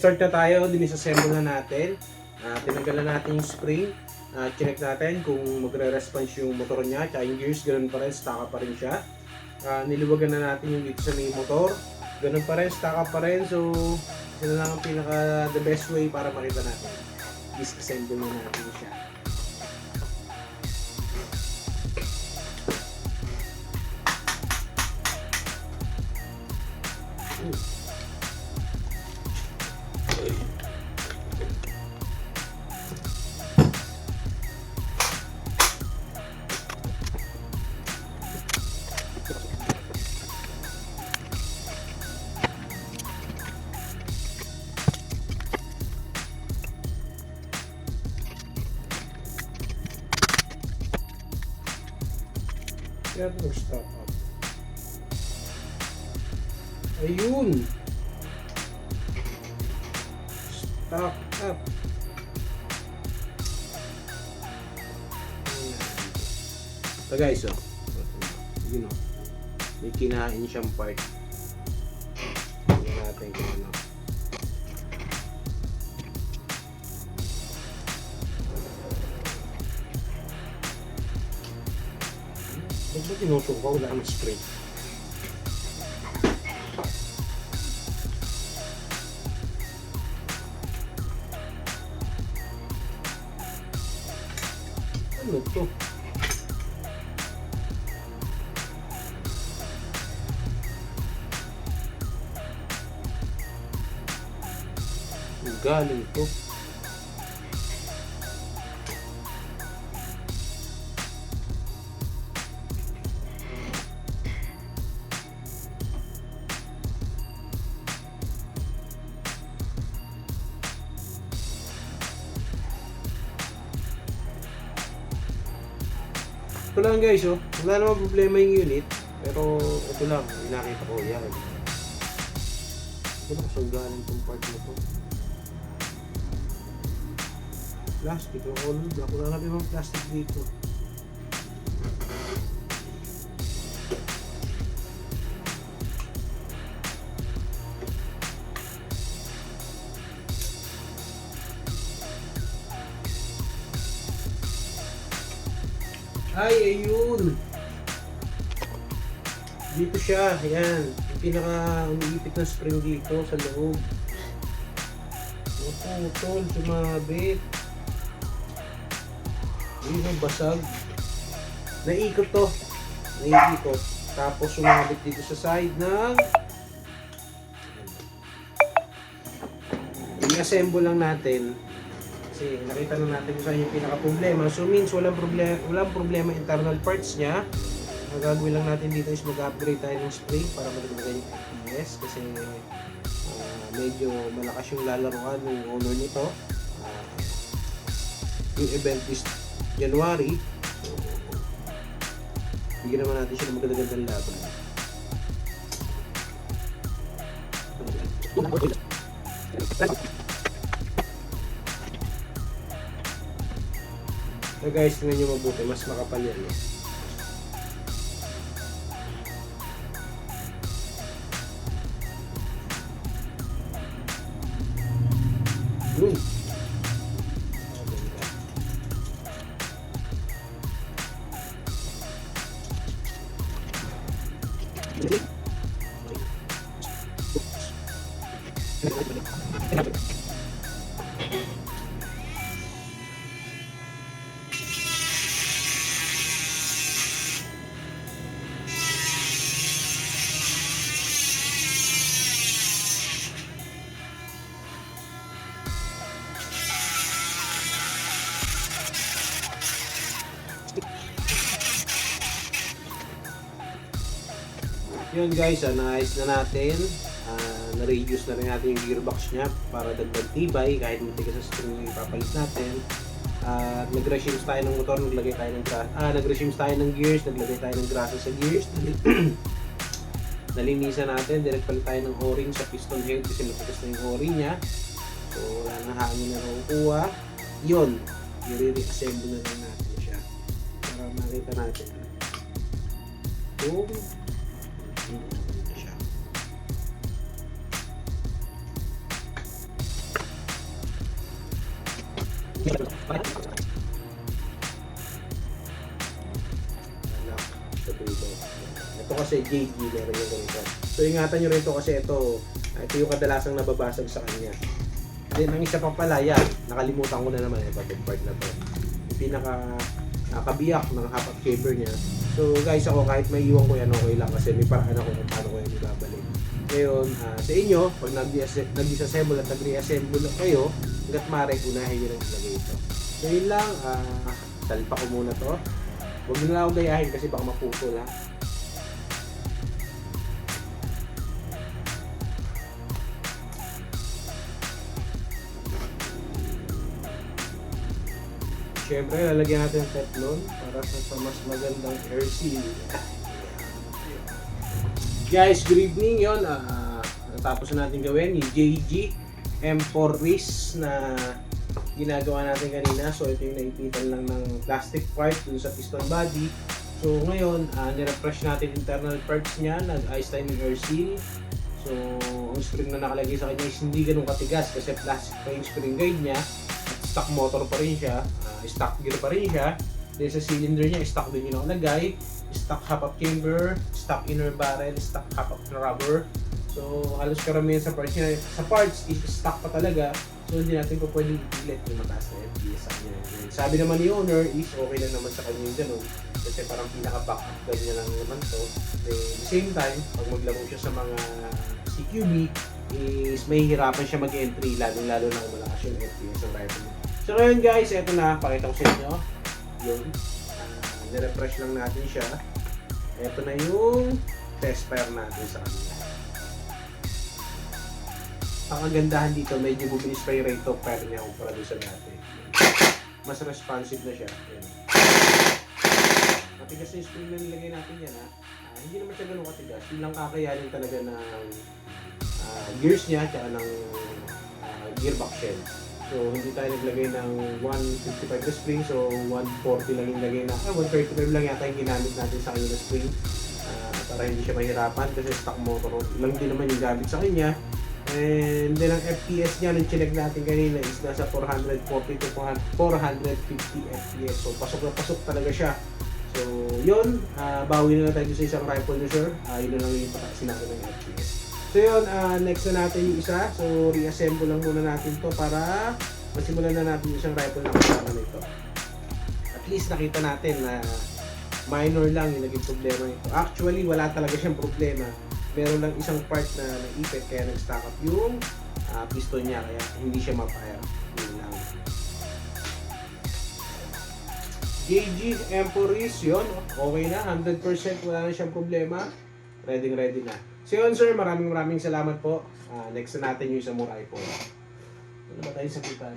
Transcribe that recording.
start na tayo, dinisassemble na natin. Tinanggalan natin yung spring. Check natin kung magre-response yung motor niya, tsaka yung gears, ganun pa rin, staka pa rin siya. Niliwagan na natin yung dito sa may motor, ganun pa rin, staka pa rin. So, yun lang ang pinaka the best way para makita natin. Disassemble na natin siya. Kaya nag-stop up. Ayun! Stop up. So guys, yun o. May kinain siyang part. Tingnan natin kung ano. Ba't ba tinutukaw? Wala ang spring. Ano to? Ang galing to. Ito lang guys, oh. Wala namang problema yung unit. Pero ito lang, nakita ko yan. Ito lang, saan galing itong part na to. Plastic, wala na yung plastic dito. Ay, ayun. Dito siya, ayan. Yung pinaka umiipit na spring dito sa loob. Tol, sumabit. Yun ang basag. Naikot to. Naikot. Tapos sumabit dito sa side ng i-assemble lang natin. Kasi nakita na natin kung saan yung pinaka-problema. So means walang problema internal parts niya. Ang gagawin lang natin dito is mag-upgrade tayo ng spring para madagdagan yung FPS. Kasi medyo malakas yung lalaruan ng owner nito. Yung event is January. So, bigyan naman natin siya ng magandang laban. So guys, tingnan nyo mabuti, mas makapal yan. Yun. Yun guys, naayos na natin. Na-reduce na rin natin yung gearbox niya para dagdag tibay kahit matigas sa spring yung ipapalit natin. Nag-resumes tayo ng motor, naglagay tayo ng nag-resumes tayo ng gears, naglagay tayo ng grasa sa gears. Nalinisan natin, direct palit tayo ng o-ring sa piston head kasi matigas na yung o-ring niya. So wala na hangin na nakukuha. Yun, i-reassemble na lang natin siya para makita natin. So, Anak, sa dulo. Ito kasi JG, meron yung ganito. So ingatan nyo rin ito kasi ito yung kadalasang nababasag sa kanya. Then ang isa pa pala yan, nakalimutan ko na naman itong part na to. Yung pinaka kabiyak ng half-up caber niya. So guys, ako kahit may iwan ko yan, okay lang kasi may paraan ako kung paano ko yan ibabalik. Ngayon, sa inyo, pag nag-disassemble at nag-reassemble kayo, hanggat maaari, unahin nyo lang ilagay ito. So yun lang, salpa ko muna to. Huwag nyo na lang ako gayahin kasi baka maputol ha. Siyempre, lalagyan natin ng Teflon para sa mas magandang air seal. Guys, good evening yun. Natapos na natin gawin yung JG M4 wrist na ginagawa natin kanina. So, ito yung naipitan lang ng plastic part dun sa piston body. So, ngayon, nirefresh natin internal parts niya. Nag-ice time yung air seal. So, ang spring na nakalagay sa kanya is hindi ganun katigas kasi plastic pa yung spring guide niya. Stock motor pa rin siya, stock gear pa rin siya. Then sa cylinder niya, stock din yung nakalagay. Stock half-up chamber, stock inner barrel, stock half-up rubber. So halos karamihan sa parts niya, sa parts is stock pa talaga. So hindi natin po pwedeng ipilit yung mataas na FPS sa kanya. And sabi naman ni owner is okay lang naman sa kanya yung ganun. Kasi parang pinaka-backup guide niya lang naman to. Then at the same time, pag maglaro siya sa mga CQB, is may hirapan siya mag-entry lalo na kung malakas yung FPS ng rifle. So ngayon guys, eto na, pakita ko sa inyo yun, nirefresh lang natin siya. Eto na yung test fire natin sa kanila. Ang kagandahan dito, medyo bubilis pa yung rate of fire niya kumpara doon sa dati. Mas responsive na siya. Yan. Matigas yung spring na nilagay natin yan ha. Hindi naman siya ganun katigas. Yun lang kakayanin talaga ng gears niya at ng gearbox shell. So hindi tayo naglagay ng 155 na spring, so 140 lang yung lagay na, 135 lang yata yung ginamit natin sa kanya na spring para hindi siya mahirapan kasi stock motor lang din naman yung gamit sa kanya. And then ang FPS niya nung chinek natin kanina is nasa 440 to 450 FPS, so pasok na pasok talaga siya. So yun, bawi na tayo sa isang rifle na sir, yun na lang yung patakasin natin ng FPS. So yun, next na natin yung isa. So reassemble lang muna natin to para masimulan na natin yung isang rifle na kasama nito. At least nakita natin na minor lang yung naging problema nito. Actually, wala talaga siyang problema. Meron lang isang part na naipit kaya nag-stack up yung piston niya kaya hindi siya ma-fire. Yun lang. JG M4 is yun. Okay na, 100% wala na siyang problema. Ready na. So yun sir, maraming salamat po. Next na natin yung Samurai po. Ano ba tayo sa kitan?